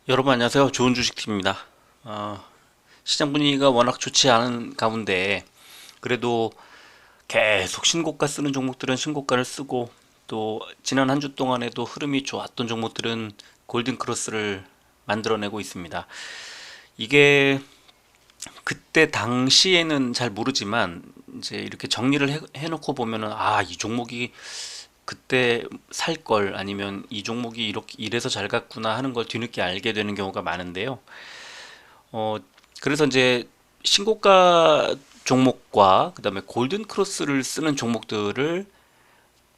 여러분 안녕하세요. 좋은 주식팀입니다. 시장 분위기가 워낙 좋지 않은 가운데 그래도 계속 신고가 쓰는 종목들은 신고가를 쓰고, 또 지난 한 주 동안에도 흐름이 좋았던 종목들은 골든 크로스를 만들어내고 있습니다. 이게 그때 당시에는 잘 모르지만 이제 이렇게 정리를 해놓고 보면은 이 종목이 그때 살 걸, 아니면 이 종목이 이렇게 이래서 잘 갔구나 하는 걸 뒤늦게 알게 되는 경우가 많은데요. 어, 그래서 이제 신고가 종목과 그다음에 골든 크로스를 쓰는 종목들을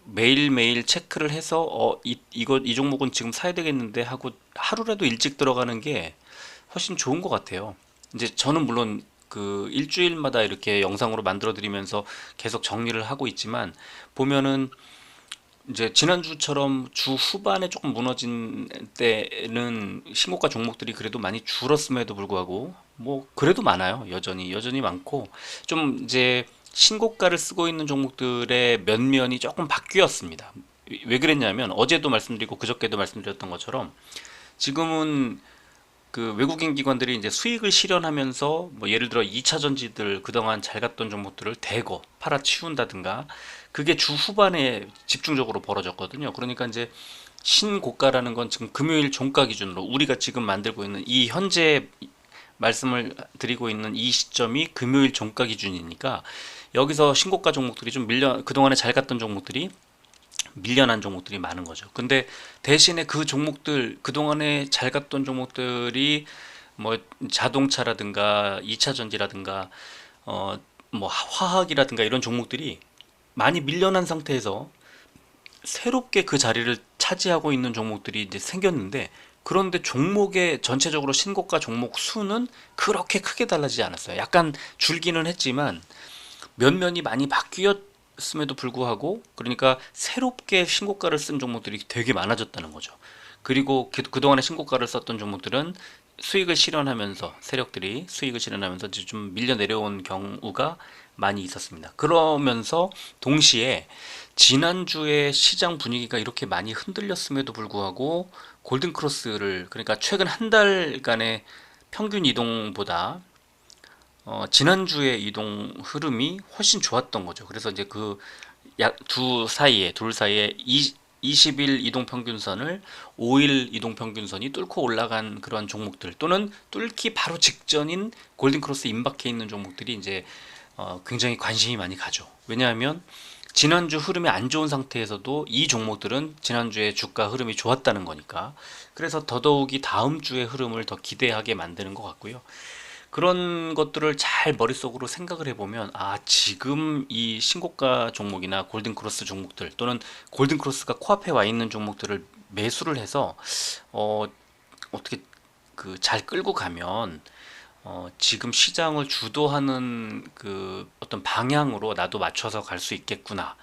매일매일 체크를 해서 이 종목은 지금 사야 되겠는데 하고 하루라도 일찍 들어가는 게 훨씬 좋은 것 같아요. 이제 저는 물론 그 일주일마다 이렇게 영상으로 만들어 드리면서 계속 정리를 하고 있지만, 보면은 이제 지난주처럼 주 후반에 조금 무너진 때는 신고가 종목들이 그래도 많이 줄었음에도 불구하고 뭐 그래도 많아요. 여전히 많고, 좀 이제 신고가를 쓰고 있는 종목들의 면면이 조금 바뀌었습니다. 왜 그랬냐면, 어제도 말씀드리고 그저께도 말씀드렸던 것처럼 지금은 그 외국인 기관들이 이제 수익을 실현하면서, 뭐 예를 들어 2차 전지들 그동안 잘 갔던 종목들을 대거 팔아치운다든가, 그게 주 후반에 집중적으로 벌어졌거든요. 그러니까 이제 신고가라는 건 지금 금요일 종가 기준으로 우리가 지금 만들고 있는 이 현재 말씀을 드리고 있는 이 시점이 금요일 종가 기준이니까, 여기서 신고가 종목들이 좀 그동안에 잘 갔던 종목들이 밀려난 종목들이 많은 거죠. 근데 대신에 그 종목들, 그동안에 잘 갔던 종목들이 뭐 자동차라든가 2차 전지라든가 어 뭐 화학이라든가 이런 종목들이 많이 밀려난 상태에서 새롭게 그 자리를 차지하고 있는 종목들이 이제 생겼는데, 그런데 종목의 전체적으로 신고가 종목 수는 그렇게 크게 달라지지 않았어요. 약간 줄기는 했지만 면면이 많이 바뀌었음에도 불구하고, 그러니까 새롭게 신고가를 쓴 종목들이 되게 많아졌다는 거죠. 그리고 그동안에 신고가를 썼던 종목들은 수익을 실현하면서, 세력들이 수익을 실현하면서 이제 좀 밀려 내려온 경우가 많이 있었습니다. 그러면서 동시에 지난주에 시장 분위기가 이렇게 많이 흔들렸음에도 불구하고 골든크로스를, 그러니까 최근 한 달간의 평균 이동보다 지난주의 이동 흐름이 훨씬 좋았던 거죠. 그래서 이제 그 약 둘 사이에 20일 이동 평균선을 5일 이동 평균선이 뚫고 올라간 그런 종목들, 또는 뚫기 바로 직전인 골든크로스 임박해 있는 종목들이 이제 굉장히 관심이 많이 가죠. 왜냐하면 지난주 흐름이 안 좋은 상태에서도 이 종목들은 지난주에 주가 흐름이 좋았다는 거니까. 그래서 더더욱이 다음 주의 흐름을 더 기대하게 만드는 것 같고요. 그런 것들을 잘 머릿속으로 생각을 해보면, 지금 이 신고가 종목이나 골든크로스 종목들, 또는 골든크로스가 코앞에 와 있는 종목들을 매수를 해서 어, 어떻게 그 잘 끌고 가면 지금 시장을 주도하는 그 어떤 방향으로 나도 맞춰서 갈 수 있겠구나,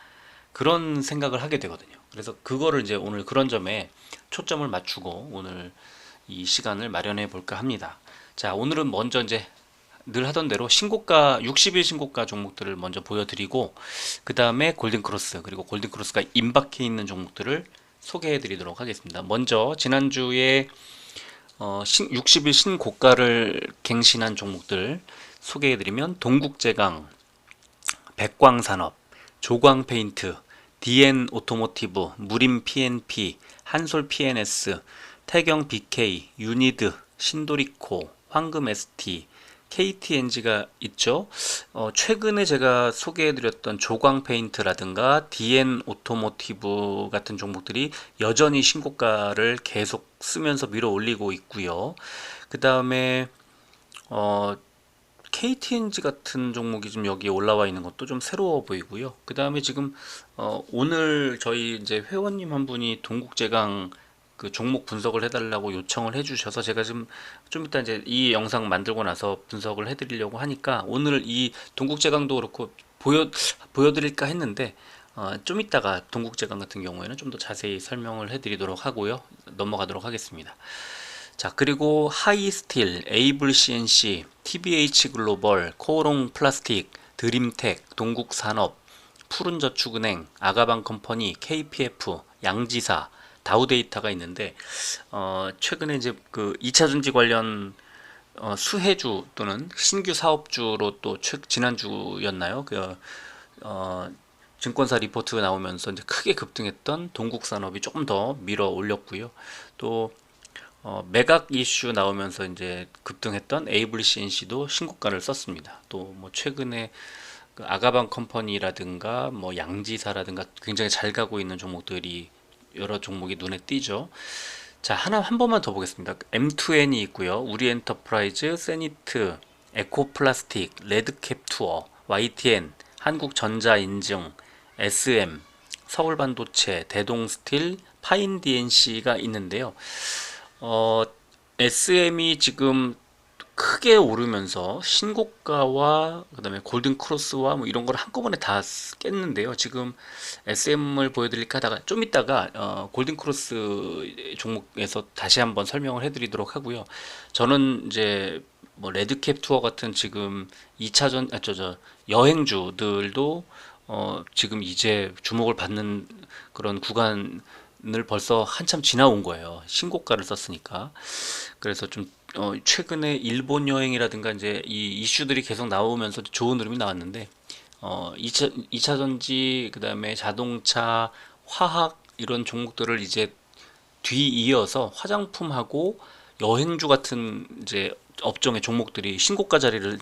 그런 생각을 하게 되거든요. 그래서 그거를 이제 오늘 그런 점에 초점을 맞추고 오늘 이 시간을 마련해 볼까 합니다. 자, 오늘은 먼저 이제 늘 하던 대로 신고가 60일 신고가 종목들을 먼저 보여드리고, 그 다음에 골든크로스, 그리고 골든크로스가 임박해 있는 종목들을 소개해 드리도록 하겠습니다. 먼저 지난주에 60일 신고가를 갱신한 종목들 소개해 드리면, 동국제강, 백광산업, 조광페인트, 디엔 오토모티브, 무림 PNP, 한솔 PNS, 태경 BK, 유니드, 신도리코, 황금 ST, KTNG가 있죠. 최근에 제가 소개해드렸던 조광페인트라든가 디엔 오토모티브 같은 종목들이 여전히 신고가를 계속 쓰면서 밀어 올리고 있고요. 그 다음에 KTNG 같은 종목이 좀 여기에 올라와 있는 것도 좀 새로워 보이고요. 그 다음에 지금 오늘 저희 이제 회원님 한 분이 동국제강 그 종목 분석을 해달라고 요청을 해주셔서, 제가 지금 좀 이따 이제 이 영상 만들고 나서 분석을 해드리려고 하니까 오늘 이 동국제강도 그렇고 보여드릴까 했는데, 좀 이따가 동국제강 같은 경우에는 좀 더 자세히 설명을 해드리도록 하고요. 넘어가도록 하겠습니다. 자, 그리고 하이스틸, 에이블 CNC, TBH 글로벌, 코오롱 플라스틱, 드림텍, 동국산업, 푸른저축은행, 아가방 컴퍼니, KPF, 양지사, 다우 데이터가 있는데 최근에 이제 그 2차전지 관련 수혜주 또는 신규 사업주로 또 지난주였나요? 어, 증권사 리포트가 나오면서 이제 크게 급등했던 동국산업이 조금 더 밀어 올렸고요. 또 매각 이슈 나오면서 이제 급등했던 ABCNC도 신고가를 썼습니다. 또 뭐 최근에 그 아가방 컴퍼니라든가 뭐 양지사라든가 굉장히 잘 가고 있는 종목들이 여러 종목이 눈에 띄죠. 자, 한 번만 더 보겠습니다. M2N이 있고요. 우리엔터프라이즈, 세니트, 에코플라스틱, 레드캡투어, YTN, 한국전자인증, SM, 서울반도체, 대동스틸, 파인DNC가 있는데요. 어, SM이 지금 크게 오르면서 신고가와 그다음에 골든 크로스와 뭐 이런 걸 한꺼번에 다 깼는데요. 지금 SM을 보여드릴까 하다가 좀 이따가 골든 크로스 종목에서 다시 한번 설명을 해드리도록 하고요. 저는 이제 뭐 레드캡 투어 같은 지금 2차전 여행주들도 지금 이제 주목을 받는 그런 구간을 벌써 한참 지나온 거예요. 신고가를 썼으니까. 그래서 좀 최근에 일본 여행이라든가 이제 이 이슈들이 계속 나오면서 좋은 흐름이 나왔는데 2차 전지 그다음에 자동차, 화학 이런 종목들을 이제 뒤이어서 화장품하고 여행주 같은 이제 업종의 종목들이 신고가 자리를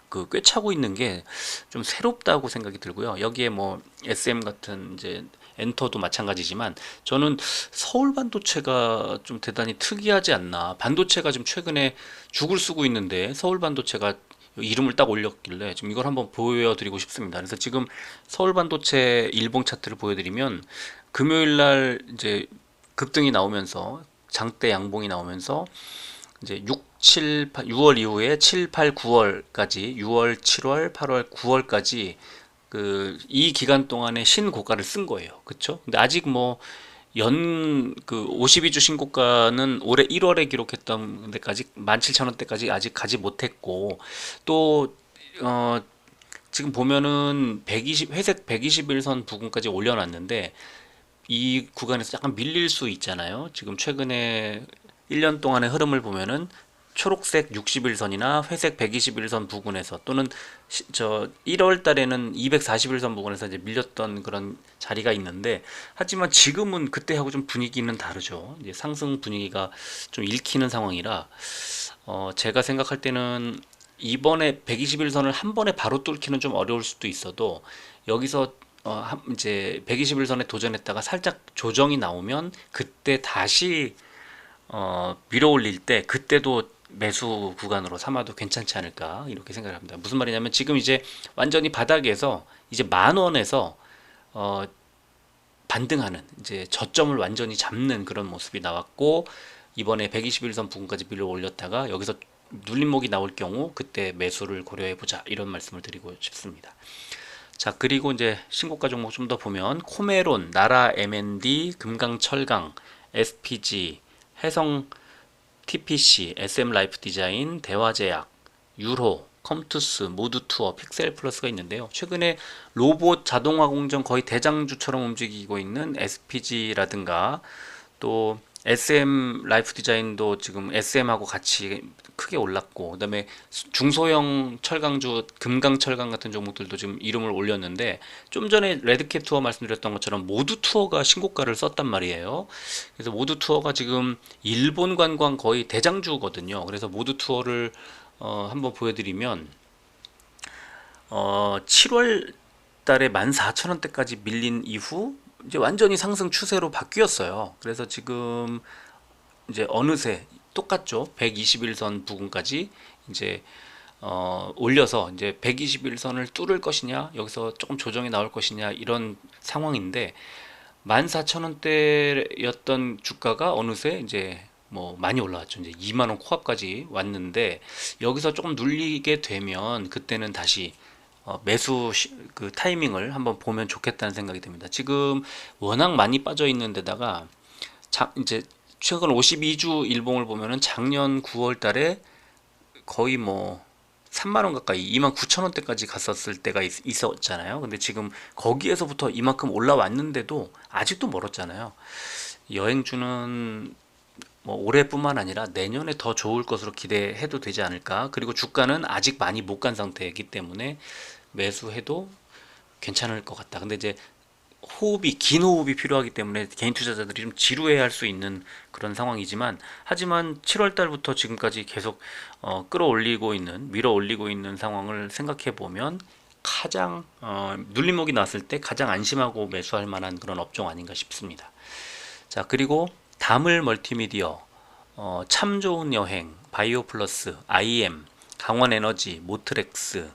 그 꿰차고 있는 게 좀 새롭다고 생각이 들고요. 여기에 뭐 SM 같은 이제 엔터도 마찬가지지만 저는 서울 반도체가 좀 대단히 특이하지 않나. 반도체가 지금 최근에 죽을 쓰고 있는데 서울 반도체가 이름을 딱 올렸길래 지금 이걸 한번 보여드리고 싶습니다. 그래서 지금 서울 반도체 일봉 차트를 보여드리면 금요일 날 이제 급등이 나오면서 장대 양봉이 나오면서 이제 6, 7, 8, 6월 이후에 7, 8, 9월까지 6월, 7월, 8월, 9월까지 그 이 기간 동안에 신고가를 쓴 거예요. 그쵸? 근데 아직 뭐 그 52주 신고가는 올해 1월에 기록했던 데까지 17,000원대까지 아직 가지 못했고 또 지금 보면은 120 회색 121선 부근까지 올려놨는데 이 구간에서 약간 밀릴 수 있잖아요. 지금 최근에 1년 동안의 흐름을 보면은 초록색 60일선이나 회색 121선 부근에서 또는 저 1월 달에는 241선 부근에서 이제 밀렸던 그런 자리가 있는데 하지만 지금은 그때하고 좀 분위기는 다르죠. 이제 상승 분위기가 좀 읽히는 상황이라 제가 생각할 때는 이번에 121선을 한 번에 바로 뚫기는 좀 어려울 수도 있어도 여기서 이제 121선에 도전했다가 살짝 조정이 나오면 그때 다시 밀어 올릴 때 그때도 매수 구간으로 삼아도 괜찮지 않을까 이렇게 생각을 합니다. 무슨 말이냐면 지금 이제 완전히 바닥에서 이제 10,000원에서 어, 반등하는 이제 저점을 완전히 잡는 그런 모습이 나왔고 이번에 121선 부근까지 밀어 올렸다가 여기서 눌림목이 나올 경우 그때 매수를 고려해 보자 이런 말씀을 드리고 싶습니다. 자, 그리고 이제 신고가 종목 좀 더 보면 코메론, 나라 M&D, 금강철강, SPG, 해성 TPC, SM 라이프 디자인, 대화제약, 유로, 컴투스, 모두투어, 픽셀플러스가 있는데요. 최근에 로봇 자동화 공정 거의 대장주처럼 움직이고 있는 SPG라든가 또 SM 라이프 디자인도 지금 SM하고 같이 크게 올랐고 그다음에 중소형 철강주 금강철강 같은 종목들도 지금 이름을 올렸는데 좀 전에 레드캡 투어 말씀드렸던 것처럼 모두 투어가 신고가를 썼단 말이에요. 그래서 모두 투어가 지금 일본 관광 거의 대장주거든요. 그래서 모두 투어를 한번 보여드리면 7월 달에 14,000원대까지 밀린 이후 이제 완전히 상승 추세로 바뀌었어요. 그래서 지금 이제 어느새 똑같죠. 121선 부근까지 이제 올려서 이제 121선을 뚫을 것이냐, 여기서 조금 조정이 나올 것이냐 이런 상황인데 14,000원대였던 주가가 어느새 이제 뭐 많이 올라왔죠. 이제 2만 원 코앞까지 왔는데 여기서 조금 눌리게 되면 그때는 다시 매수 그 타이밍을 한번 보면 좋겠다는 생각이 듭니다. 지금 워낙 많이 빠져 있는 데다가 이제 최근 52주 일봉을 보면은 작년 9월 달에 거의 뭐 3만 원 가까이 2만 9천 원대까지 갔었을 때가 있었잖아요. 근데 지금 거기에서부터 이만큼 올라왔는데도 아직도 멀었잖아요. 여행주는 뭐 올해뿐만 아니라 내년에 더 좋을 것으로 기대해도 되지 않을까. 그리고 주가는 아직 많이 못 간 상태이기 때문에 매수해도 괜찮을 것 같다. 근데 이제 긴 호흡이 필요하기 때문에 개인 투자자들이 좀 지루해할 수 있는 그런 상황이지만, 하지만 7월 달부터 지금까지 계속 밀어 올리고 있는 상황을 생각해 보면 가장 눌림목이 났을 때 가장 안심하고 매수할 만한 그런 업종 아닌가 싶습니다. 자, 그리고 다물 멀티미디어, 참 좋은 여행, 바이오 플러스, IM, 강원 에너지, 모트렉스,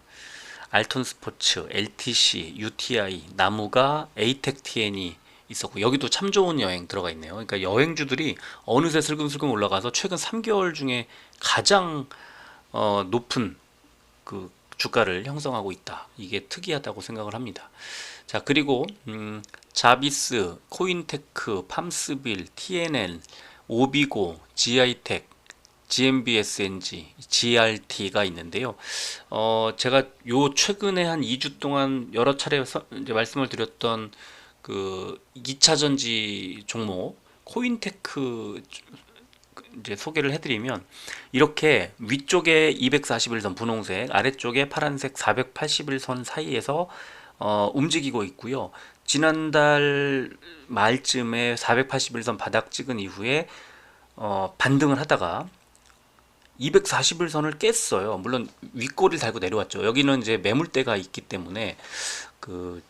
알톤 스포츠, LTC, UTI, 나무가, 에이텍 TN이 있었고, 여기도 참 좋은 여행 들어가 있네요. 그러니까 여행주들이 어느새 슬금슬금 올라가서 최근 3개월 중에 가장 높은 그 주가를 형성하고 있다. 이게 특이하다고 생각을 합니다. 자, 그리고 자비스, 코인테크, 팜스빌, TNL, 오비고, GI텍, GMBSNG, GRT가 있는데요. 제가 요 최근에 한 2주 동안 여러 차례 이제 말씀을 드렸던 그 2차 전지 종목 코인테크 이제 소개를 해드리면, 이렇게 위쪽에 241선 분홍색, 아래쪽에 파란색 481선 사이에서 움직이고 있고요. 지난달 말쯤에 481선 바닥 찍은 이후에 반등을 하다가 241선을 깼어요. 물론 윗꼬리를 달고 내려왔죠. 여기는 이제 매물대가 있기 때문에 그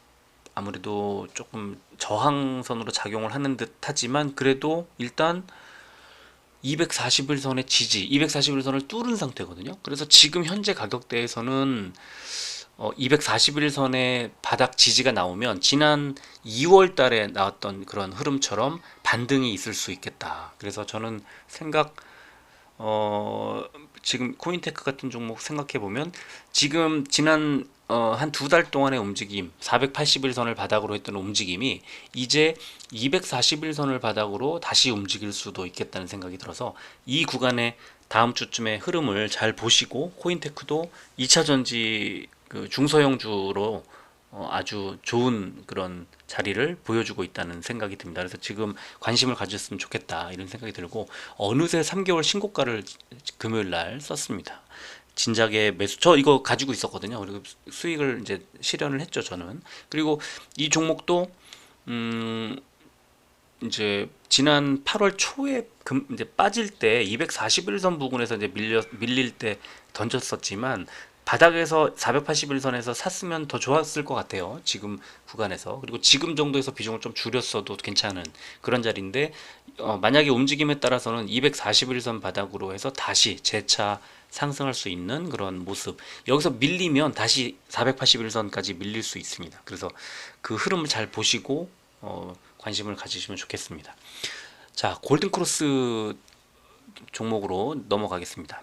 아무래도 조금 저항선으로 작용을 하는 듯 하지만, 그래도 일단 241선의 지지, 241선을 뚫은 상태거든요. 그래서 지금 현재 가격대에서는 241선의 바닥 지지가 나오면 지난 2월 달에 나왔던 그런 흐름처럼 반등이 있을 수 있겠다. 그래서 저는 지금 코인테크 같은 종목 생각해 보면, 지금 지난 한 두 달 동안의 움직임, 481선을 바닥으로 했던 움직임이 이제 241선을 바닥으로 다시 움직일 수도 있겠다는 생각이 들어서, 이 구간의 다음 주쯤의 흐름을 잘 보시고, 코인테크도 2차 전지 그 중소형주로 아주 좋은 그런 자리를 보여주고 있다는 생각이 듭니다. 그래서 지금 관심을 가졌으면 좋겠다 이런 생각이 들고, 어느새 3개월 신고가를 금요일 날 썼습니다. 진작에 매수, 저 이거 가지고 있었거든요. 그리고 수익을 이제 실현을 했죠, 저는. 그리고 이 종목도 이제 지난 8월 초에 이제 빠질 때 241선 부근에서 이제 밀릴 때 던졌었지만, 바닥에서 481선에서 샀으면 더 좋았을 것 같아요. 지금 구간에서. 그리고 지금 정도에서 비중을 좀 줄였어도 괜찮은 그런 자리인데, 만약에 움직임에 따라서는 241선 바닥으로 해서 다시 재차 상승할 수 있는 그런 모습. 여기서 밀리면 다시 481선까지 밀릴 수 있습니다. 그래서 그 흐름을 잘 보시고 관심을 가지시면 좋겠습니다. 자, 골든크로스 종목으로 넘어가겠습니다.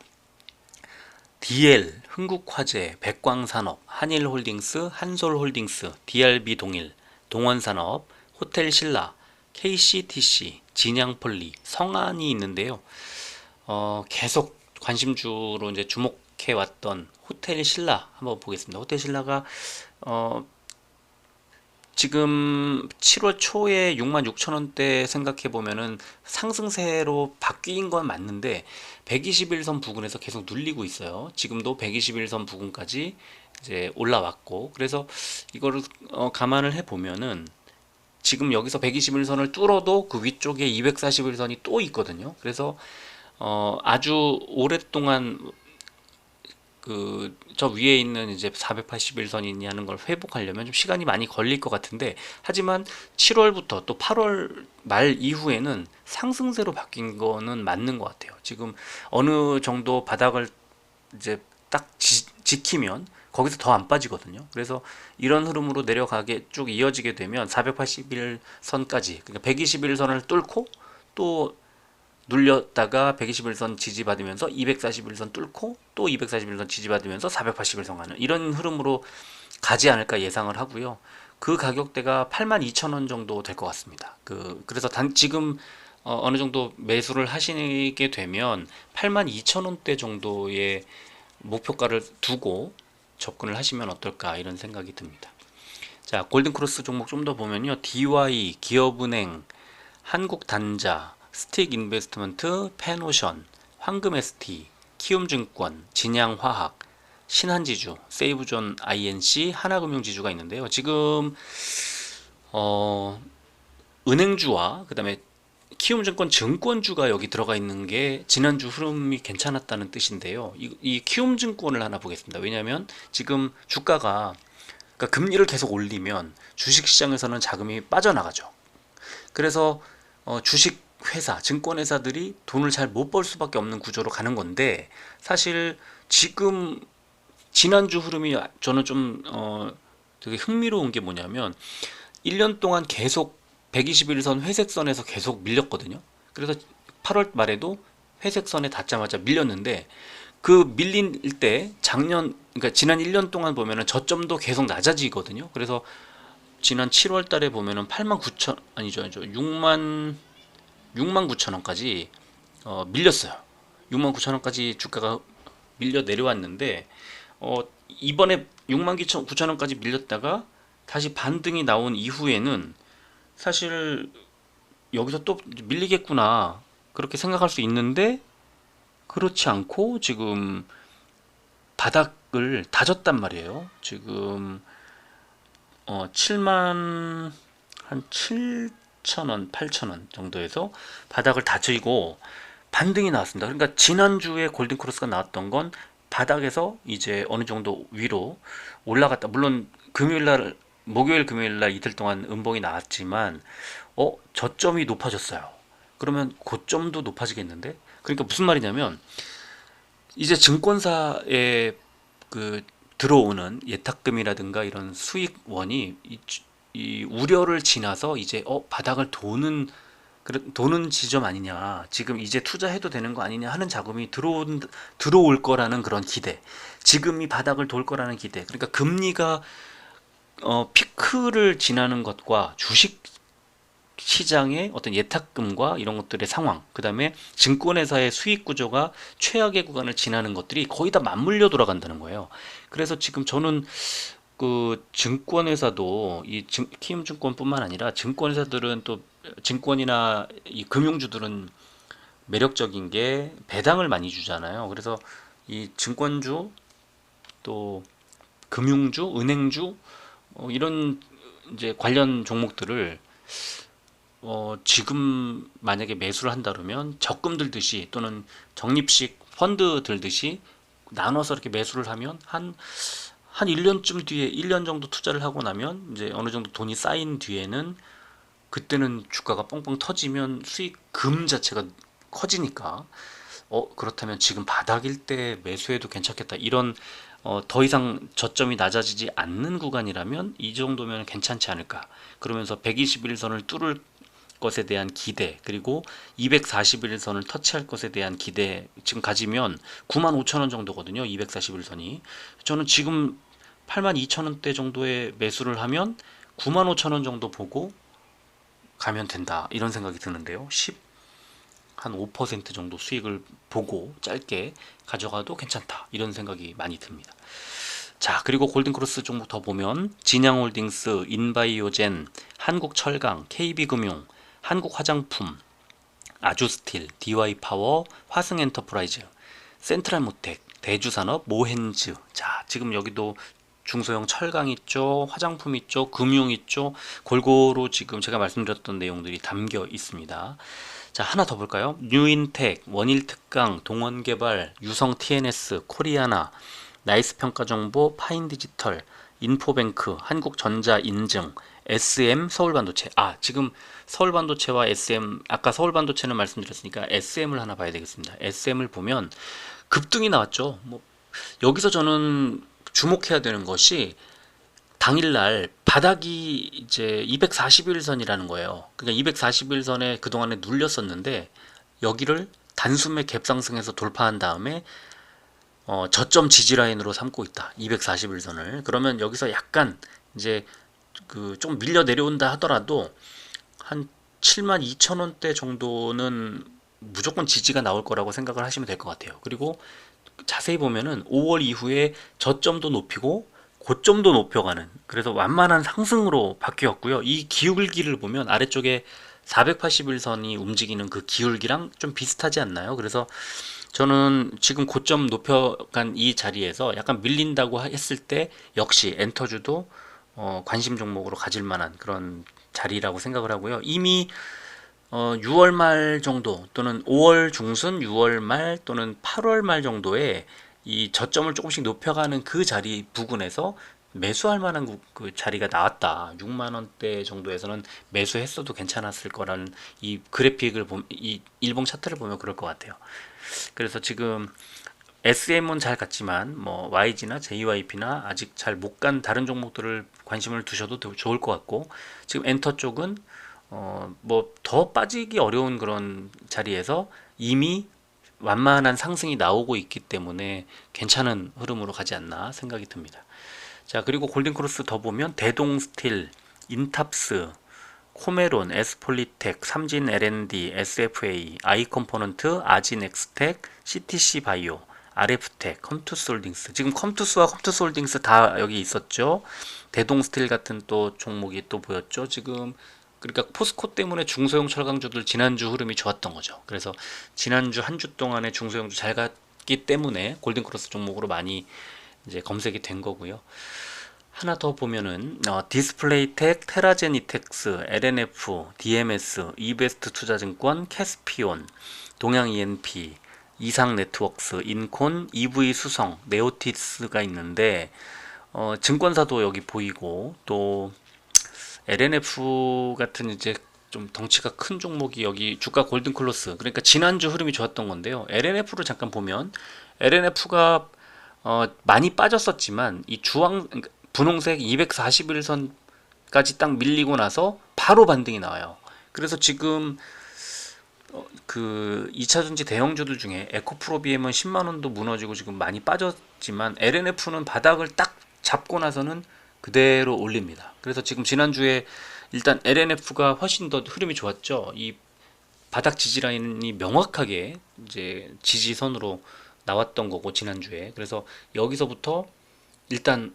DL, 흥국화재, 백광산업, 한일홀딩스, 한솔홀딩스, DRB 동일, 동원산업, 호텔신라, KCTC, 진양폴리, 성안이 있는데요. 계속 관심주로 이제 주목해 왔던 호텔신라 한번 보겠습니다. 호텔신라가 지금 7월 초에 66,000원대 생각해 보면은 상승세로 바뀐 건 맞는데, 121선 부근에서 계속 눌리고 있어요. 지금도 121선 부근까지 이제 올라왔고, 그래서 이거를 감안을 해 보면은 지금 여기서 121선을 뚫어도 그 위쪽에 241선이 또 있거든요. 그래서 아주 오랫동안 그 저 위에 있는 이제 481선이니 하는 걸 회복하려면 좀 시간이 많이 걸릴 것 같은데, 하지만 7월부터 또 8월 말 이후에는 상승세로 바뀐 거는 맞는 것 같아요. 지금 어느 정도 바닥을 이제 딱 지키면 거기서 더 안 빠지거든요. 그래서 이런 흐름으로 내려가게 쭉 이어지게 되면 481선까지, 그러니까 121선을 뚫고 또 눌렸다가 121선 지지받으면서 241선 뚫고 또 241선 지지받으면서 481선 가는 이런 흐름으로 가지 않을까 예상을 하고요. 그 가격대가 82,000원 정도 될 것 같습니다. 그래서 지금 어느 정도 매수를 하시게 되면 82,000원대 정도의 목표가를 두고 접근을 하시면 어떨까 이런 생각이 듭니다. 자, 골든크로스 종목 좀 더 보면요. DY, 기업은행, 한국단자, 스틱인베스트먼트, 페노션, 황금ST, 키움증권, 진양화학, 신한지주, 세이브존 INC, 하나금융지주가 있는데요. 지금 은행주와 그다음에 키움증권 증권주가 여기 들어가 있는 게 지난주 흐름이 괜찮았다는 뜻인데요. 이 키움증권을 하나 보겠습니다. 왜냐하면 지금 주가가, 그러니까 금리를 계속 올리면 주식시장에서는 자금이 빠져나가죠. 그래서 주식 회사, 증권회사들이 돈을 잘 못 벌 수밖에 없는 구조로 가는 건데, 사실 지금 지난주 흐름이 저는 좀 되게 흥미로운 게 뭐냐면 1년 동안 계속 121선 회색선에서 계속 밀렸거든요. 그래서 8월 말에도 회색선에 닿자마자 밀렸는데, 그 밀린 때 그러니까 지난 1년 동안 보면은 저점도 계속 낮아지거든요. 그래서 지난 7월 달에 보면은 8만 9천, 아니죠. 6만 9천 원까지 밀렸어요. 6만 9천 원까지 주가가 밀려 내려왔는데, 이번에 6만 9천 원까지 밀렸다가 다시 반등이 나온 이후에는 사실 여기서 또 밀리겠구나 그렇게 생각할 수 있는데, 그렇지 않고 지금 바닥을 다졌단 말이에요. 지금 7만 한 7천 원, 8천 원 정도에서 바닥을 다지고 반등이 나왔습니다. 그러니까 지난주에 골든크로스가 나왔던 건 바닥에서 이제 어느 정도 위로 올라갔다. 물론 목요일 금요일날 이틀 동안 음봉이 나왔지만 저점이 높아졌어요. 그러면 고점도 높아지겠는데? 그러니까 무슨 말이냐면, 이제 증권사에 그 들어오는 예탁금이라든가 이런 수익원이 이 우려를 지나서 이제 바닥을 도는 지점 아니냐, 지금 이제 투자해도 되는 거 아니냐 하는 자금이 들어올 거라는 그런 기대, 지금이 바닥을 돌 거라는 기대. 그러니까 금리가 피크를 지나는 것과 주식 시장의 어떤 예탁금과 이런 것들의 상황, 그 다음에 증권회사의 수익 구조가 최악의 구간을 지나는 것들이 거의 다 맞물려 돌아간다는 거예요. 그래서 지금 저는 그 증권회사도 키움증권뿐만 아니라 증권회사들은 또 증권이나 이 금융주들은 매력적인 게 배당을 많이 주잖아요. 그래서 이 증권주, 또 금융주, 은행주, 이런 이제 관련 종목들을 지금 만약에 매수를 한다 그러면 적금 들듯이 또는 적립식 펀드 들듯이 나눠서 이렇게 매수를 하면 한 1년쯤 뒤에, 1년 정도 투자를 하고 나면 이제 어느 정도 돈이 쌓인 뒤에는, 그때는 주가가 뻥뻥 터지면 수익금 자체가 커지니까 그렇다면 지금 바닥일 때 매수해도 괜찮겠다, 이런 더 이상 저점이 낮아지지 않는 구간이라면 이 정도면 괜찮지 않을까. 그러면서 121선을 뚫을 것에 대한 기대, 그리고 241선을 터치할 것에 대한 기대 지금 가지면 9만 5천 원 정도거든요. 241선이. 저는 지금 8만 2천 원대 정도에 매수를 하면 9만 5천 원 정도 보고 가면 된다, 이런 생각이 드는데요. 한 5% 정도 수익을 보고 짧게 가져가도 괜찮다, 이런 생각이 많이 듭니다. 자, 그리고 골든크로스 종목 더 보면 진양홀딩스, 인바이오젠, 한국철강, KB금융, 한국화장품, 아주스틸, DY파워, 화승엔터프라이즈, 센트럴모텍, 대주산업, 모헨즈. 자, 지금 여기도 중소형 철강 있죠, 화장품 있죠, 금융 있죠, 골고루 지금 제가 말씀드렸던 내용들이 담겨 있습니다. 자, 하나 더 볼까요? 뉴인텍, 원일특강, 동원개발, 유성 TNS, 코리아나, 나이스평가정보, 파인디지털, 인포뱅크, 한국전자인증, SM, 서울반도체. 지금 서울반도체와 SM, 아까 서울반도체는 말씀드렸으니까 SM을 하나 봐야 되겠습니다. SM을 보면 급등이 나왔죠. 여기서 저는 주목해야 되는 것이, 당일날 바닥이 이제 241선이라는 거예요. 그러니까 241선에 그동안에 눌렸었는데, 여기를 단숨에 갭상승해서 돌파한 다음에 저점 지지라인으로 삼고 있다, 241선을. 그러면 여기서 약간 이제 좀 밀려 내려온다 하더라도 한 7만 2천 원대 정도는 무조건 지지가 나올 거라고 생각을 하시면 될 것 같아요. 그리고 자세히 보면은 5월 이후에 저점도 높이고 고점도 높여가는, 그래서 완만한 상승으로 바뀌었고요. 이 기울기를 보면 아래쪽에 481선이 움직이는 그 기울기랑 좀 비슷하지 않나요? 그래서 저는 지금 고점 높여간 이 자리에서 약간 밀린다고 했을 때 역시 엔터주도 관심 종목으로 가질 만한 그런 자리라고 생각을 하고요. 이미 6월 말 정도 또는 5월 중순, 6월 말 또는 8월 말 정도에 이 저점을 조금씩 높여가는 그 자리 부근에서 매수할 만한 그 자리가 나왔다. 6만 원대 정도에서는 매수했어도 괜찮았을 거라는 이 그래픽을 이 일봉 차트를 보면 그럴 것 같아요. 그래서 지금 SM은 잘 갔지만 뭐 YG나 JYP나 아직 잘 못 간 다른 종목들을 관심을 두셔도 좋을 것 같고, 지금 엔터 쪽은 뭐 더 빠지기 어려운 그런 자리에서 이미 완만한 상승이 나오고 있기 때문에 괜찮은 흐름으로 가지 않나 생각이 듭니다. 자, 그리고 골든크로스 더 보면 대동스틸, 인탑스, 코메론, 에스폴리텍, 삼진 L&D, SFA, 아이컴포넌트, 아진엑스텍, CTC 바이오, RF텍, 컴투스홀딩스. 지금 컴투스와 컴투스홀딩스 다 여기 있었죠. 대동스틸 같은 또 종목이 또 보였죠. 지금 그러니까 포스코 때문에 중소형 철강주들 지난주 흐름이 좋았던 거죠. 그래서 지난주 한 주 동안에 중소형주 잘 갔기 때문에 골든크로스 종목으로 많이 이제 검색이 된 거고요. 하나 더 보면은 디스플레이텍, 테라제니텍스, LNF, DMS, 이베스트 투자증권, 캐스피온, 동양 ENP, 이상네트웍스, 인콘, EV 수성, 네오티스가 있는데 증권사도 여기 보이고, 또 LNF 같은 이제 좀 덩치가 큰 종목이 여기 주가 골든클로스, 그러니까 지난주 흐름이 좋았던 건데요. LNF를 잠깐 보면 LNF가 많이 빠졌었지만 이 주황 분홍색 241선까지 딱 밀리고 나서 바로 반등이 나와요. 그래서 지금 그 2차전지 대형주들 중에 에코프로비엠은 10만원도 무너지고 지금 많이 빠졌지만 LNF는 바닥을 딱 잡고 나서는 그대로 올립니다. 그래서 지금 지난주에 일단 LNF가 훨씬 더 흐름이 좋았죠. 이 바닥 지지 라인이 명확하게 이제 지지선으로 나왔던 거고 지난주에. 그래서 여기서부터 일단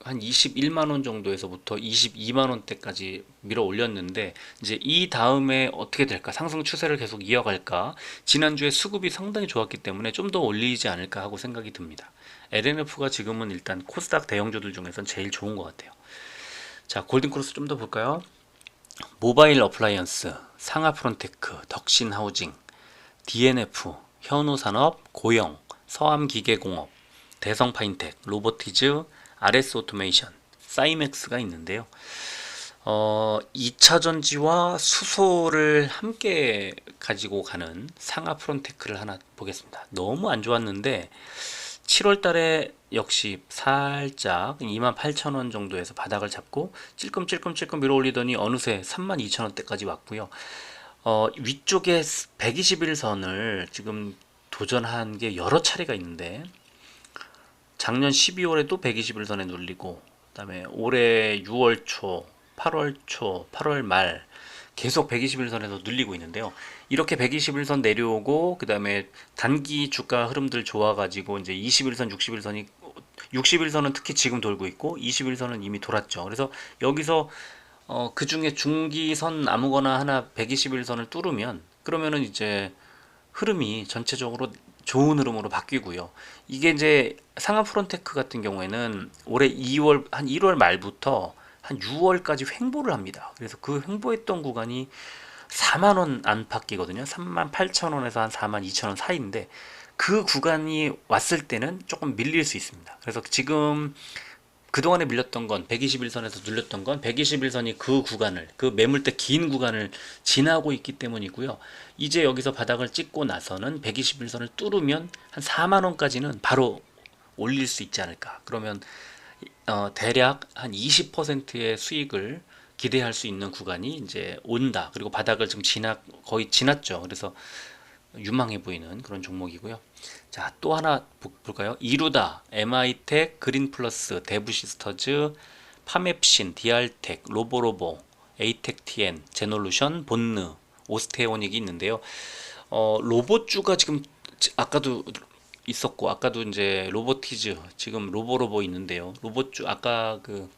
한 21만 원 정도에서부터 22만 원대까지 밀어 올렸는데, 이제 이 다음에 어떻게 될까? 상승 추세를 계속 이어갈까? 지난주에 수급이 상당히 좋았기 때문에 좀 더 올리지 않을까 하고 생각이 듭니다. LNF가 지금은 일단 코스닥 대형주들 중에선 제일 좋은 것 같아요. 자, 골든크로스 좀 더 볼까요? 모바일 어플라이언스, 상하프론테크, 덕신하우징, DNF, 현우산업, 고영, 서암기계공업, 대성파인텍, 로보티즈, RS 오토메이션, 사이맥스가 있는데요. 2차전지와 수소를 함께 가지고 가는 상하프론테크를 하나 보겠습니다. 너무 안 좋았는데 7월 달에 역시 살짝 28,000원 정도에서 바닥을 잡고 찔끔찔끔찔끔 밀어 올리더니 어느새 32,000원대까지 왔고요. 위쪽에 121선을 지금 도전한 게 여러 차례가 있는데, 작년 12월에도 121선에 눌리고, 그다음에 올해 6월 초, 8월 초, 8월 말 계속 121선에서 눌리고 있는데요. 이렇게 121선 내려오고 그다음에 단기 주가 흐름들 좋아가지고 이제 21선, 61선이 61선은 특히 지금 돌고 있고 21선은 이미 돌았죠. 그래서 여기서 그 중에 중기선 아무거나 하나 121선을 뚫으면 그러면은 이제 흐름이 전체적으로 좋은 흐름으로 바뀌고요. 이게 이제 상하프론테크 같은 경우에는 올해 2월 한 1월 말부터 한 6월까지 횡보를 합니다. 그래서 그 횡보했던 구간이 4만 원 안팎이거든요. 3만 8천 원에서 한 4만 2천 원 사이인데 그 구간이 왔을 때는 조금 밀릴 수 있습니다. 그래서 지금 그동안에 밀렸던 건 121선에서 눌렸던 건 121선이 그 구간을, 그 매물대 긴 구간을 지나고 있기 때문이고요. 이제 여기서 바닥을 찍고 나서는 121선을 뚫으면 한 4만 원까지는 바로 올릴 수 있지 않을까. 그러면 대략 한 20%의 수익을 기대할 수 있는 구간이 이제 온다. 그리고 바닥을 지금 거의 지났죠. 그래서 유망해 보이는 그런 종목이고요. 자, 또 하나 볼까요? 이루다, MI텍, 그린플러스, 대부시스터즈, 파맵신, 디알텍, 로보로보, 에이텍TN, 제놀루션, 본느, 오스테오닉이 있는데요. 로봇주가 지금 아까도 있었고, 아까도 이제 로보티즈, 지금 로보로보 있는데요. 로봇주 아까 그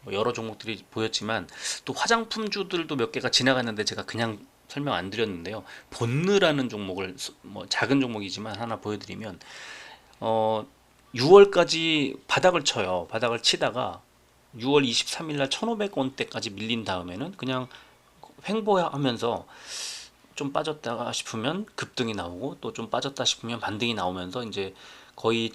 뭐 여러 종목들이 보였지만 또 화장품주들도 몇 개가 지나갔는데 제가 그냥 설명 안 드렸는데요. 본느라는 종목을 뭐 작은 종목이지만 하나 보여드리면 6월까지 바닥을 쳐요. 바닥을 치다가 6월 23일 날 1,500원대까지 밀린 다음에는 그냥 횡보하면서 좀 빠졌다가 싶으면 급등이 나오고 또 좀 빠졌다 싶으면 반등이 나오면서 이제 거의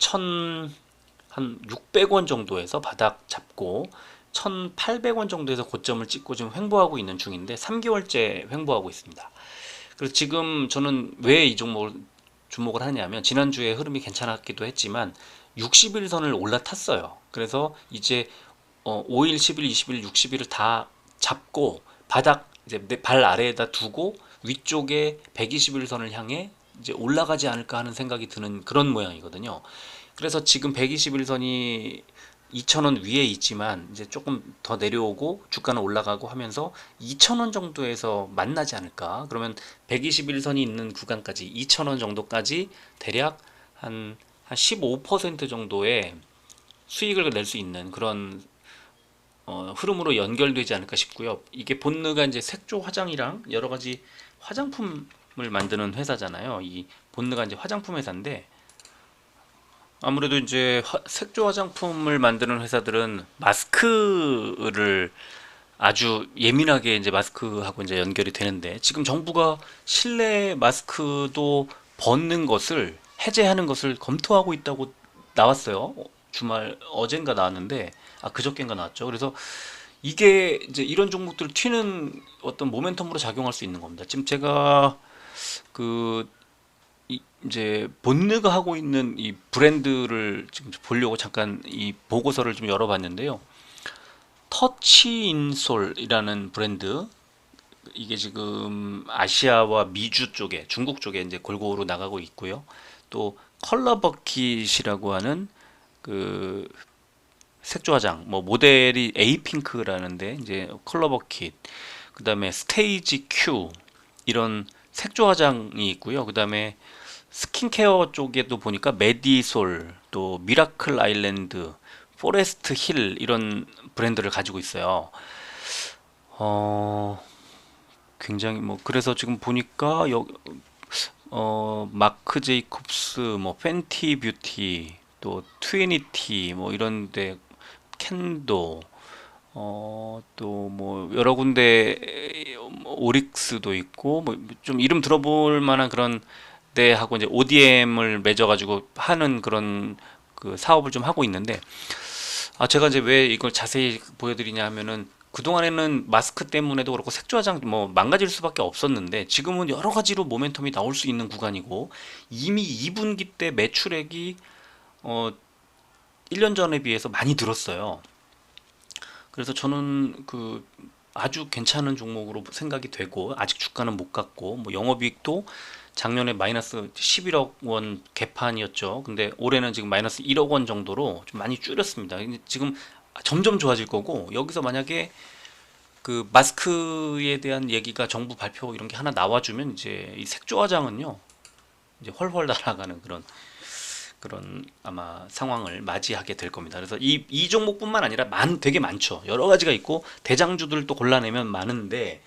한 600원 정도에서 바닥 잡고 1,800원 정도에서 고점을 찍고 지금 횡보하고 있는 중인데 3개월째 횡보하고 있습니다. 그래서 지금 저는 왜 이 종목을 주목을 하냐면 지난주에 흐름이 괜찮았기도 했지만 60일선을 올라탔어요. 그래서 이제 5일, 10일, 20일, 60일을 다 잡고 바닥 이제 내 발 아래에다 두고 위쪽에 121선을 향해 이제 올라가지 않을까 하는 생각이 드는 그런 모양이거든요. 그래서 지금 121선이 2,000원 위에 있지만 이제 조금 더 내려오고 주가는 올라가고 하면서 2,000원 정도에서 만나지 않을까. 그러면 121선이 있는 구간까지 2,000원 정도까지 대략 한 15% 정도의 수익을 낼 수 있는 그런 흐름으로 연결되지 않을까 싶고요. 이게 본느가 이제 색조 화장이랑 여러 가지 화장품을 만드는 회사잖아요. 이 본느가 이제 화장품 회사인데 아무래도 이제 색조 화장품을 만드는 회사들은 마스크를 아주 예민하게 이제 마스크하고 이제 연결이 되는데 지금 정부가 실내 마스크도 벗는 것을 해제하는 것을 검토하고 있다고 나왔어요. 주말 어젠가 나왔는데 그저께인가 나왔죠. 그래서 이게 이제 이런 종목들 튀는 어떤 모멘텀으로 작용할 수 있는 겁니다. 지금 제가 그 이제 본느가 하고 있는 이 브랜드를 지금 보려고 잠깐 이 보고서를 좀 열어봤는데요. 터치인솔이라는 브랜드 이게 지금 아시아와 미주 쪽에 중국 쪽에 이제 골고루 나가고 있고요. 또 컬러버킷이라고 하는 그 색조 화장 뭐 모델이 에이핑크라는데 이제 컬러버킷 그다음에 스테이지 큐 이런 색조 화장이 있고요. 그다음에 스킨케어 쪽에도 보니까 메디솔 또 미라클 아일랜드 포레스트 힐 이런 브랜드를 가지고 있어요. 어 굉장히 뭐 그래서 지금 보니까 마크 제이콥스 뭐 팬티 뷰티 또 트위니티 뭐 이런데 캔도 또 뭐 여러 군데 오릭스도 있고 뭐 좀 이름 들어볼 만한 그런 데하고 이제 ODM을 맺어가지고 하는 그런 그 사업을 좀 하고 있는데 제가 이제 왜 이걸 자세히 보여드리냐 하면은 그동안에는 마스크 때문에도 그렇고 색조 화장 뭐 망가질 수밖에 없었는데 지금은 여러 가지로 모멘텀이 나올 수 있는 구간이고 이미 2분기 때 매출액이 어 1년 전에 비해서 많이 늘었어요. 그래서 저는 그 아주 괜찮은 종목으로 생각이 되고 아직 주가는 못 갔고 뭐 영업이익도 작년에 마이너스 11억 원 개판이었죠. 근데 올해는 지금 마이너스 1억 원 정도로 좀 많이 줄였습니다. 근데 지금 점점 좋아질 거고 여기서 만약에 그 마스크에 대한 얘기가 정부 발표 이런 게 하나 나와주면 이제 이 색조 화장은요 이제 훨훨 날아가는 그런 아마 상황을 맞이하게 될 겁니다. 그래서 이 종목뿐만 아니라 되게 많죠. 여러 가지가 있고 대장주들도 골라내면 많은데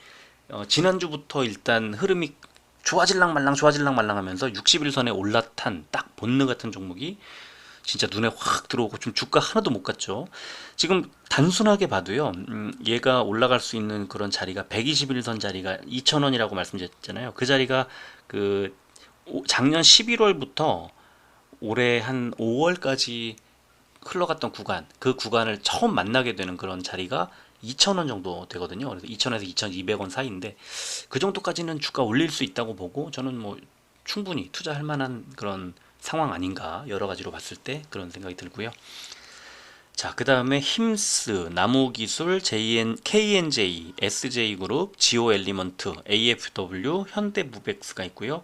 지난주부터 일단 흐름이 좋아질랑 말랑 좋아질랑 말랑 하면서 60일선에 올라탄 딱 본느 같은 종목이 진짜 눈에 확 들어오고 좀 주가 하나도 못 갔죠. 지금 단순하게 봐도요. 얘가 올라갈 수 있는 그런 자리가 121선 자리가 2,000원이라고 말씀드렸잖아요. 그 자리가 그 작년 11월부터 올해 한 5월까지 흘러갔던 구간, 그 구간을 처음 만나게 되는 그런 자리가 2,000원 정도 되거든요. 그래서 2,000원에서 2,200원 사이인데 그 정도까지는 주가 올릴 수 있다고 보고 저는 뭐 충분히 투자할 만한 그런 상황 아닌가 여러 가지로 봤을 때 그런 생각이 들고요. 자, 그 다음에 힘스, 나무기술, KNJ, SJ그룹, 지오엘리먼트, AFW, 현대무벡스가 있고요.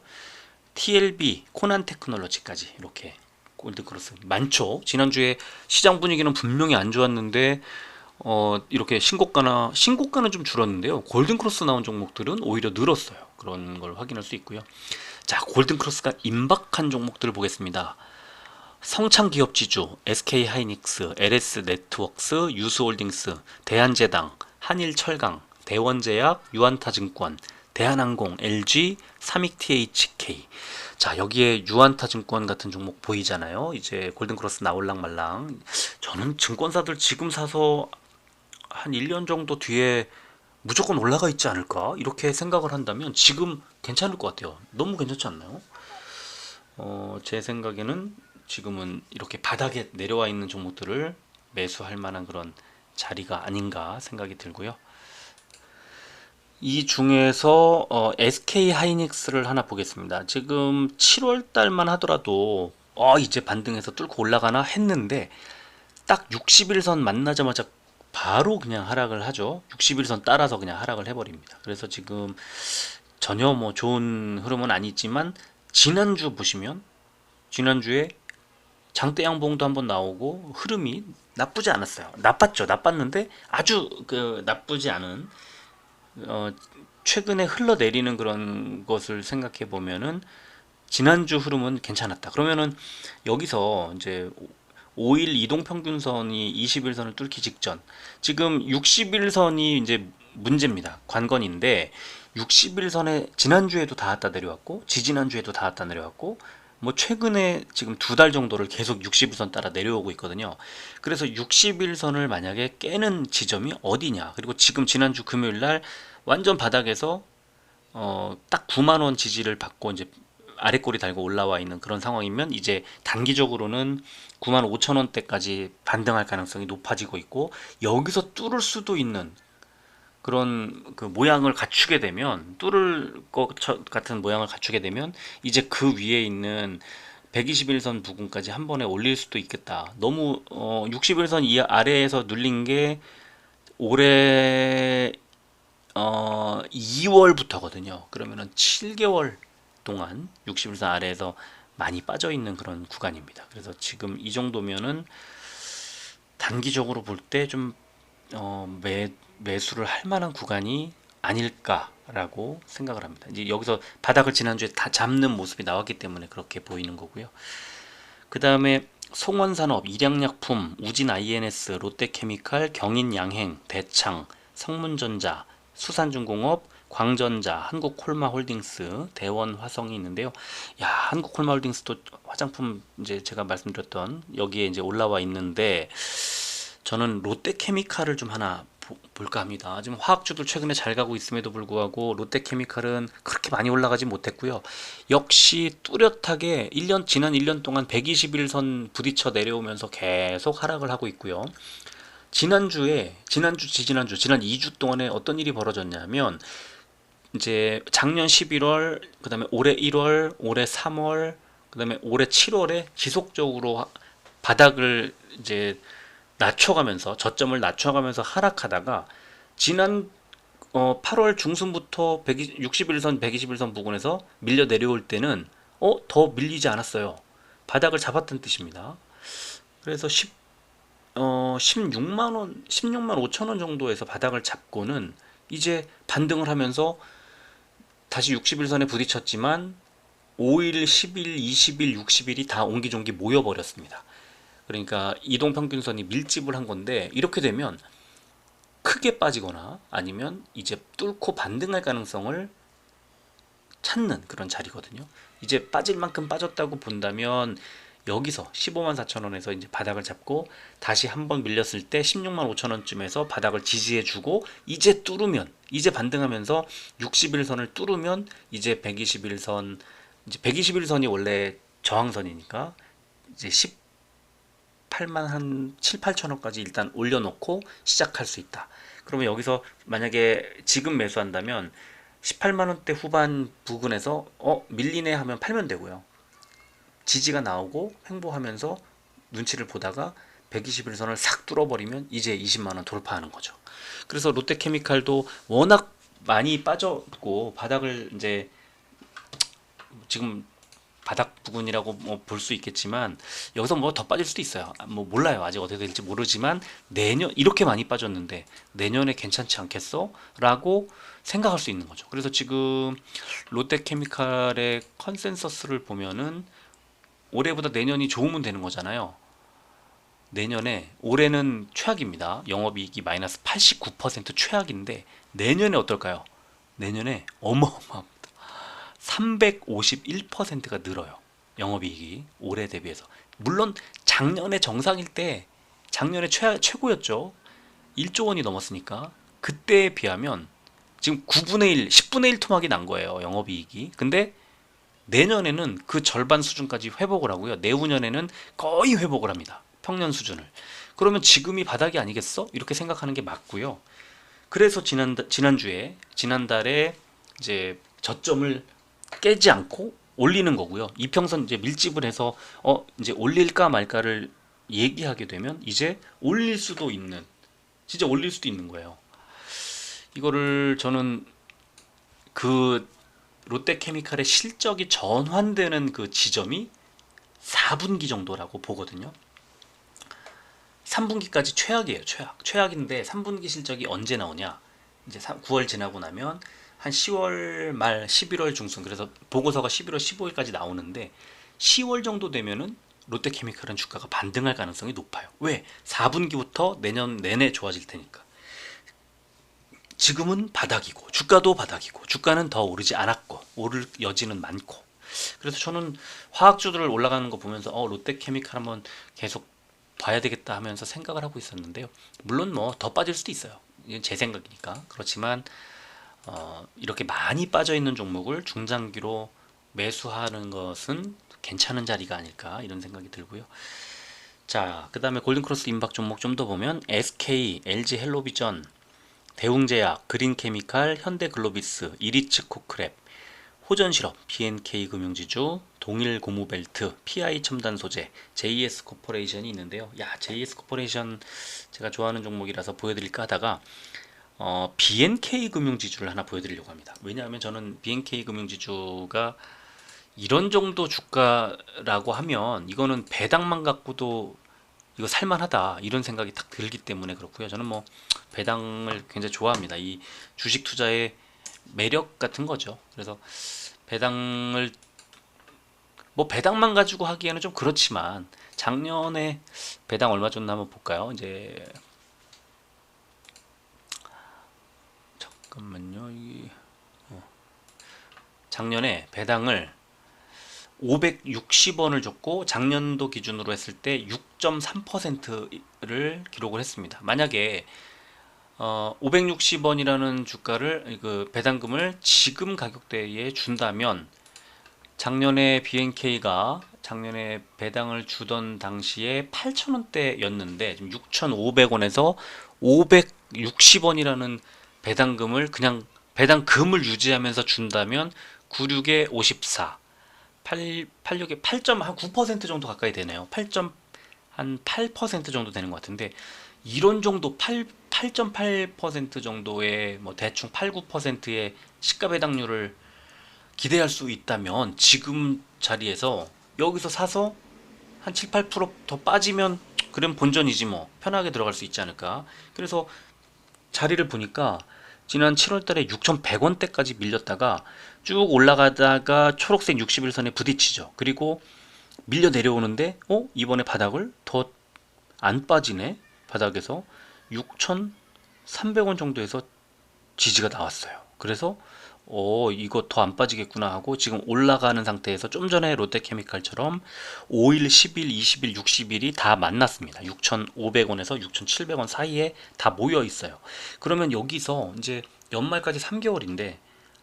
TLB, 코난테크놀로지까지 이렇게 골드크로스 많죠. 지난주에 시장 분위기는 분명히 안 좋았는데 이렇게 신고가는 좀 줄었는데요. 골든크로스 나온 종목들은 오히려 늘었어요. 그런 걸 확인할 수 있고요. 자, 골든크로스가 임박한 종목들을 보겠습니다. 성창 기업 지주, SK 하이닉스, LS 네트워크스, 유스홀딩스, 대한제당, 한일철강, 대원제약, 유안타증권, 대한항공, LG, 삼익THK. 자, 여기에 유안타증권 같은 종목 보이잖아요. 이제 골든크로스 나올랑 말랑. 저는 증권사들 지금 사서 한 1년 정도 뒤에 무조건 올라가 있지 않을까? 이렇게 생각을 한다면 지금 괜찮을 것 같아요. 너무 괜찮지 않나요? 제 생각에는 지금은 이렇게 바닥에 내려와 있는 종목들을 매수할 만한 그런 자리가 아닌가 생각이 들고요. 이 중에서 SK 하이닉스를 하나 보겠습니다. 지금 7월 달만 하더라도 이제 반등해서 뚫고 올라가나 했는데 딱 60일선 만나자마자 바로 그냥 하락을 하죠. 60일선 따라서 그냥 하락을 해버립니다. 그래서 지금 전혀 뭐 좋은 흐름은 아니지만 지난주 보시면 지난주에 장대 양봉도 한번 나오고 흐름이 나쁘지 않았어요. 나빴죠. 나빴는데 아주 그 나쁘지 않은 어, 최근에 흘러내리는 그런 것을 생각해 보면은 지난주 흐름은 괜찮았다. 그러면은 여기서 이제 5일 이동평균선이 21선을 뚫기 직전 지금 60일선이 이제 문제입니다. 관건인데 60일선에 지난주에도 닿았다 내려왔고 지지난주에도 닿았다 내려왔고 뭐 최근에 지금 2달 정도를 계속 60일선 따라 내려오고 있거든요. 그래서 60일선을 만약에 깨는 지점이 어디냐, 그리고 지금 지난주 금요일날 완전 바닥에서 딱 9만원 지지를 받고 이제 아래 꼬리 달고 올라와 있는 그런 상황이면 이제 단기적으로는 9만 5천 원대까지 반등할 가능성이 높아지고 있고, 여기서 뚫을 수도 있는 그런 그 모양을 갖추게 되면, 뚫을 것 같은 모양을 갖추게 되면 이제 그 위에 있는 121선 부근까지 한 번에 올릴 수도 있겠다. 너무 61선 이 아래에서 눌린 게 올해 2월부터거든요. 그러면은 7개월 동안 60일선 아래에서 많이 빠져 있는 그런 구간입니다. 그래서 지금 이 정도면은 단기적으로 볼 때 좀 매수를 할 만한 구간이 아닐까라고 생각을 합니다. 이제 여기서 바닥을 지난주에 다 잡는 모습이 나왔기 때문에 그렇게 보이는 거고요. 그 다음에 송원산업, 일양약품, 우진 INS, 롯데케미칼, 경인양행, 대창, 성문전자, 수산중공업, 광전자, 한국콜마홀딩스, 대원화성이 있는데요. 야, 한국콜마홀딩스도 화장품 이제 제가 말씀드렸던 여기에 이제 올라와 있는데, 저는 롯데케미칼을 좀 하나 볼까 합니다. 지금 화학주들 최근에 잘 가고 있음에도 불구하고 롯데케미칼은 그렇게 많이 올라가지 못했고요. 역시 뚜렷하게 지난 1년 동안 121선 부딪혀 내려오면서 계속 하락을 하고 있고요. 지난 2주 동안에 어떤 일이 벌어졌냐면, 이제 작년 11월, 그다음에 올해 1월, 올해 3월, 그다음에 올해 7월에 지속적으로 바닥을 이제 낮춰가면서, 저점을 낮춰가면서 하락하다가 지난 8월 중순부터 60일선, 121선 부근에서 밀려 내려올 때는 더 밀리지 않았어요. 바닥을 잡았던 뜻입니다. 그래서 16만 원, 16만 5천 원 정도에서 바닥을 잡고는 이제 반등을 하면서 다시 60일선에 부딪혔지만 5일, 10일, 20일, 60일이 다 옹기종기 모여버렸습니다. 그러니까 이동평균선이 밀집을 한 건데, 이렇게 되면 크게 빠지거나 아니면 이제 뚫고 반등할 가능성을 찾는 그런 자리거든요. 이제 빠질 만큼 빠졌다고 본다면 여기서 15만 4천 원에서 이제 바닥을 잡고 다시 한번 밀렸을 때 16만 5천 원쯤에서 바닥을 지지해주고, 이제 뚫으면, 이제 반등하면서 60일선을 뚫으면 이제 121선, 이제 121선이 원래 저항선이니까 이제 18만 한 7, 8천 원까지 일단 올려놓고 시작할 수 있다. 그러면 여기서 만약에 지금 매수한다면 18만 원대 후반 부근에서 밀리네 하면 팔면 되고요. 지지가 나오고 횡보하면서 눈치를 보다가 121선을 싹 뚫어버리면 이제 20만 원 돌파하는 거죠. 그래서 롯데케미칼도 워낙 많이 빠졌고 바닥을 이제 지금 바닥 부근이라고 뭐 볼 수 있겠지만, 여기서 뭐 더 빠질 수도 있어요. 뭐 몰라요. 아직 어떻게 될지 모르지만 내년 이렇게 많이 빠졌는데 내년에 괜찮지 않겠어? 라고 생각할 수 있는 거죠. 그래서 지금 롯데케미칼의 컨센서스를 보면은 올해보다 내년이 좋으면 되는 거잖아요. 올해는 최악입니다. 영업이익이 마이너스 89% 최악인데 내년에 어떨까요? 내년에 어마어마합니다. 351%가 늘어요. 영업이익이 올해 대비해서. 물론 작년에 정상일 때 작년에 최고였죠. 1조 원이 넘었으니까 그때에 비하면 지금 9분의 1, 10분의 1 토막이 난 거예요. 영업이익이. 근데 내년에는 그 절반 수준까지 회복을 하고요. 내후년에는 거의 회복을 합니다. 평년 수준을. 그러면 지금이 바닥이 아니겠어? 이렇게 생각하는 게 맞고요. 그래서 지난달에 이제 저점을 깨지 않고 올리는 거고요. 이평선 이제 밀집을 해서 이제 올릴까 말까를 얘기하게 되면 이제 올릴 수도 있는, 진짜 올릴 수도 있는 거예요. 이거를 저는 그 롯데케미칼의 실적이 전환되는 그 지점이 4분기 정도라고 보거든요. 3분기까지 최악이에요. 최악인데 3분기 실적이 언제 나오냐? 이제 9월 지나고 나면 한 10월 말 11월 중순, 그래서 보고서가 11월 15일까지 나오는데 10월 정도 되면은 롯데케미칼은 주가가 반등할 가능성이 높아요. 왜? 4분기부터 내년 내내 좋아질 테니까. 지금은 바닥이고 주가도 바닥이고 주가는 더 오르지 않았고 오를 여지는 많고, 그래서 저는 화학주들 올라가는 거 보면서 롯데케미칼 한번 계속 봐야 되겠다 하면서 생각을 하고 있었는데요. 물론 뭐 더 빠질 수도 있어요. 이건 제 생각이니까. 그렇지만 이렇게 많이 빠져 있는 종목을 중장기로 매수하는 것은 괜찮은 자리가 아닐까 이런 생각이 들고요. 자, 그 다음에 골든크로스 임박 종목 좀 더 보면 SK, LG 헬로비전, 대웅제약, 그린케미칼, 현대글로비스, 이리츠 코크랩, 호전실업, BNK 금융지주, 동일고무벨트, PI첨단소재, JS코퍼레이션이 있는데요. JS코퍼레이션 제가 좋아하는 종목이라서 보여드릴까 하다가 BNK 금융지주를 하나 보여드리려고 합니다. 왜냐하면 저는 BNK 금융지주가 이런 정도 주가라고 하면 이거는 배당만 갖고도 이거 살만하다 이런 생각이 딱 들기 때문에 그렇고요. 저는 뭐 배당을 굉장히 좋아합니다. 이 주식 투자의 매력 같은 거죠. 그래서 배당을 배당만 가지고 하기에는 좀 그렇지만 작년에 배당 얼마 줬나 한번 볼까요? 이제 잠깐만요. 작년에 배당을 560원을 줬고 작년도 기준으로 했을 때 6.3%를 기록을 했습니다. 만약에 560원이라는 주가를 그 배당금을 지금 가격대에 준다면 작년에 BNK가 작년에 배당을 주던 당시에 8,000원대였는데 지금 6,500원에서 560원이라는 배당금을 그냥 배당금을 유지하면서 준다면 96에 54, 86에 8.9% 정도 가까이 되네요. 8% 정도 되는 것 같은데 이런 정도 8.8% 정도의 뭐 대충 8, 9%의 시가 배당률을 기대할 수 있다면 지금 자리에서 여기서 사서 한 7, 8%더 빠지면 그럼 본전이지 뭐 편하게 들어갈 수 있지 않을까. 그래서 자리를 보니까 지난 7월 달에 6,100원대까지 밀렸다가 쭉 올라가다가 초록색 61선에 부딪히죠. 그리고 밀려 내려오는데 이번에 바닥을 더 안 빠지네. 바닥에서 6,300원 정도에서 지지가 나왔어요. 그래서 이거 더 안 빠지겠구나 하고 지금 올라가는 상태에서 좀 전에 롯데케미칼처럼 5일, 10일, 20일, 60일이 다 만났습니다. 6,500원에서 6,700원 사이에 다 모여 있어요. 그러면 여기서 이제 연말까지 3개월인데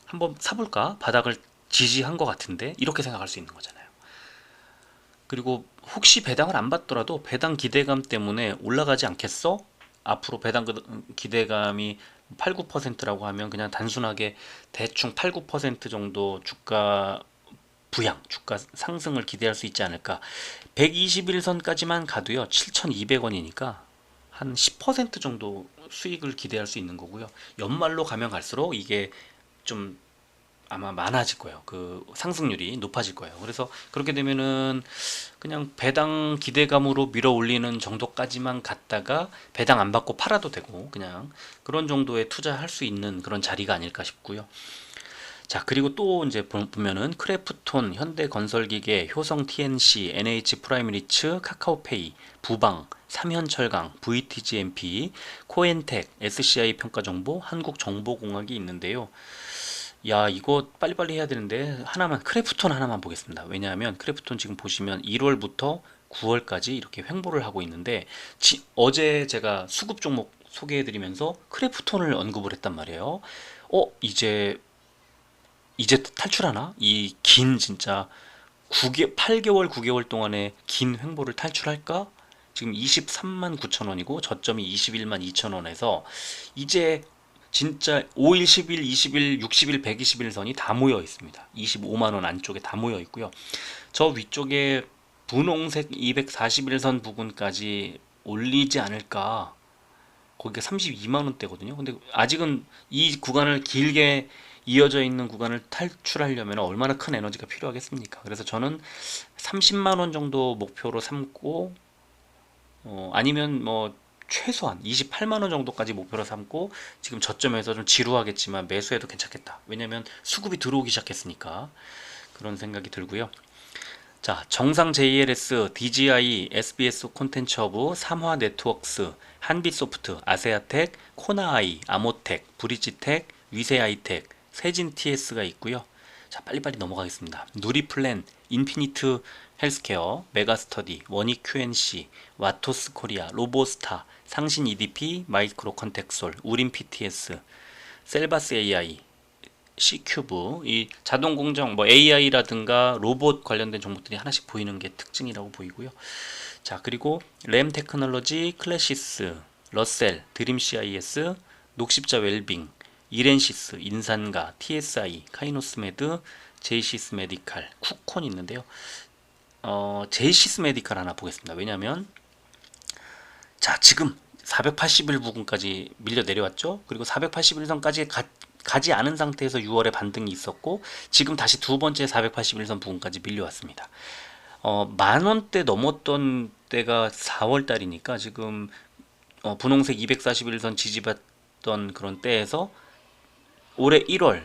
한번 사볼까? 바닥을 지지한 것 같은데 이렇게 생각할 수 있는 거잖아요. 그리고 혹시 배당을 안 받더라도 배당 기대감 때문에 올라가지 않겠어? 앞으로 배당 기대감이 8, 9%라고 하면 그냥 단순하게 대충 8, 9% 정도 주가 부양, 주가 상승을 기대할 수 있지 않을까. 121선까지만 가도요 7,200원이니까 한 10% 정도 수익을 기대할 수 있는 거고요. 연말로 가면 갈수록 이게 좀 아마 많아질 거예요. 그 상승률이 높아질 거예요. 그래서 그렇게 되면은 그냥 배당 기대감으로 밀어 올리는 정도까지만 갔다가 배당 안 받고 팔아도 되고 그냥 그런 정도의 투자할 수 있는 그런 자리가 아닐까 싶고요. 자, 그리고 또 이제 보면은 크래프톤, 현대건설기계, 효성 TNC, NH 프라임리츠, 카카오페이, 부방, 삼현철강, VTGMP, 코엔텍, SCI 평가정보, 한국정보공학이 있는데요. 야, 이거 빨리빨리 해야 되는데 하나만, 크래프톤 하나만 보겠습니다. 왜냐하면 크래프톤 지금 보시면 1월부터 9월까지 이렇게 횡보를 하고 있는데, 어제 제가 수급 종목 소개해드리면서 크래프톤을 언급을 했단 말이에요. 이제 탈출하나? 이 긴 진짜 8개월 9개월 동안의 긴 횡보를 탈출할까? 지금 23만 9천 원이고 저점이 21만 2천 원에서 이제 진짜 5일, 10일, 20일, 60일, 120일 선이 다 모여 있습니다. 25만 원 안쪽에 다 모여 있고요. 저 위쪽에 분홍색 241선 부근까지 올리지 않을까? 거기가 32만 원대거든요. 근데 아직은 이 구간을 길게 이어져 있는 구간을 탈출하려면 얼마나 큰 에너지가 필요하겠습니까? 그래서 저는 30만 원 정도 목표로 삼고, 아니면 뭐 최소한 28만 원 정도까지 목표로 삼고, 지금 저점에서 좀 지루하겠지만 매수해도 괜찮겠다. 왜냐면 수급이 들어오기 시작했으니까 그런 생각이 들고요. 자, 정상 JLS, DGI, SBS 콘텐츠허브, 삼화 네트워크스, 한빛소프트, 아세아텍, 코나아이, 아모텍, 브리지텍, 위세아이텍, 세진TS가 있고요. 자, 빨리빨리 넘어가겠습니다. 누리플랜, 인피니트 헬스케어, 메가스터디, 원익QNC, 와토스 코리아, 로보스타, 상신 EDP, 마이크로 컨텍솔, 우린 PTS, 셀바스 AI, C큐브, 이 자동 공정, 뭐 AI라든가 로봇 관련된 종목들이 하나씩 보이는 게 특징이라고 보이고요. 자, 그리고 램 테크놀로지, 클래시스, 러셀, 드림 CIS, 녹십자 웰빙, 이렌시스, 인산가, TSI, 카이노스메드, 제이시스 메디칼, 쿠콘 있는데요. 제이시스 메디칼 하나 보겠습니다. 왜냐면 자, 지금 480일 부근까지 밀려 내려왔죠. 그리고 481선까지 가지 않은 상태에서 6월에 반등이 있었고, 지금 다시 두 번째 481선 부근까지 밀려왔습니다. 만원대 넘었던 때가 4월 달이니까 지금 분홍색 241선 지지받던 그런 때에서 올해 1월,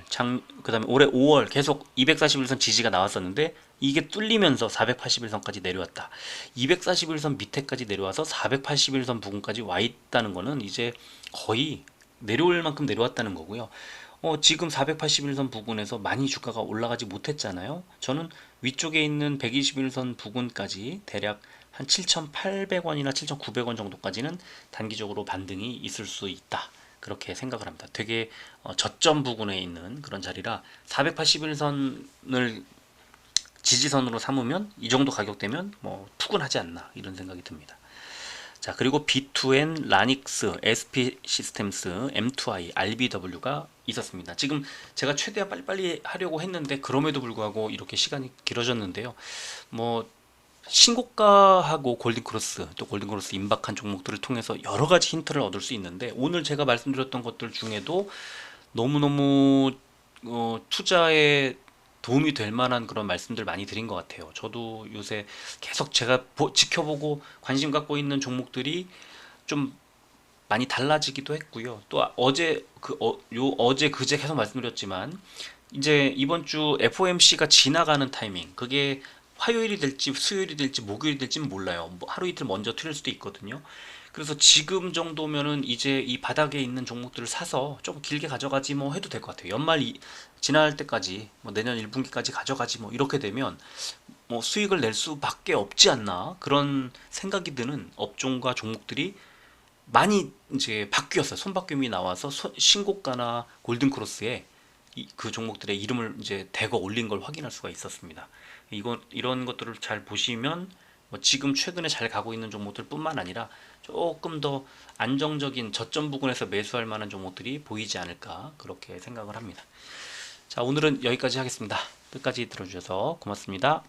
그다음에 올해 5월 계속 241선 지지가 나왔었는데 이게 뚫리면서 481선까지 내려왔다. 241선 밑에까지 내려와서 481선 부근까지 와 있다는 거는 이제 거의 내려올 만큼 내려왔다는 거고요. 지금 481선 부근에서 많이 주가가 올라가지 못했잖아요. 저는 위쪽에 있는 121선 부근까지 대략 한 7,800원이나 7,900원 정도까지는 단기적으로 반등이 있을 수 있다. 그렇게 생각을 합니다. 되게 저점 부근에 있는 그런 자리라 481선을 지지선으로 삼으면 이 정도 가격대면 뭐 푸근하지 않나 이런 생각이 듭니다. 자, 그리고 B2N, 라닉스, SP 시스템스, M2I, RBW가 있었습니다. 지금 제가 최대한 빨리빨리 하려고 했는데 그럼에도 불구하고 이렇게 시간이 길어졌는데요. 뭐 신고가하고 골든크로스, 또 골든크로스 임박한 종목들을 통해서 여러 가지 힌트를 얻을 수 있는데, 오늘 제가 말씀드렸던 것들 중에도 너무너무 투자에 도움이 될 만한 그런 말씀들 많이 드린 것 같아요. 저도 요새 계속 제가 지켜보고 관심 갖고 있는 종목들이 좀 많이 달라지기도 했고요. 또 어제 그제 계속 말씀드렸지만 이제 이번 주 FOMC가 지나가는 타이밍, 그게 화요일이 될지 수요일이 될지 목요일이 될지는 몰라요. 뭐 하루 이틀 먼저 틀릴 수도 있거든요. 그래서 지금 정도면은 이제 이 바닥에 있는 종목들을 사서 좀 길게 가져가지 뭐 해도 될 것 같아요. 지날 때까지, 뭐 내년 1분기까지 가져가지 뭐 이렇게 되면 뭐 수익을 낼 수밖에 없지 않나, 그런 생각이 드는 업종과 종목들이 많이 이제 바뀌었어요. 손바뀜이 나와서 신고가나 골든크로스에 그 종목들의 이름을 이제 대거 올린 걸 확인할 수가 있었습니다. 이런 것들을 잘 보시면 뭐 지금 최근에 잘 가고 있는 종목들 뿐만 아니라 조금 더 안정적인 저점 부근에서 매수할 만한 종목들이 보이지 않을까, 그렇게 생각을 합니다. 자, 오늘은 여기까지 하겠습니다. 끝까지 들어주셔서 고맙습니다.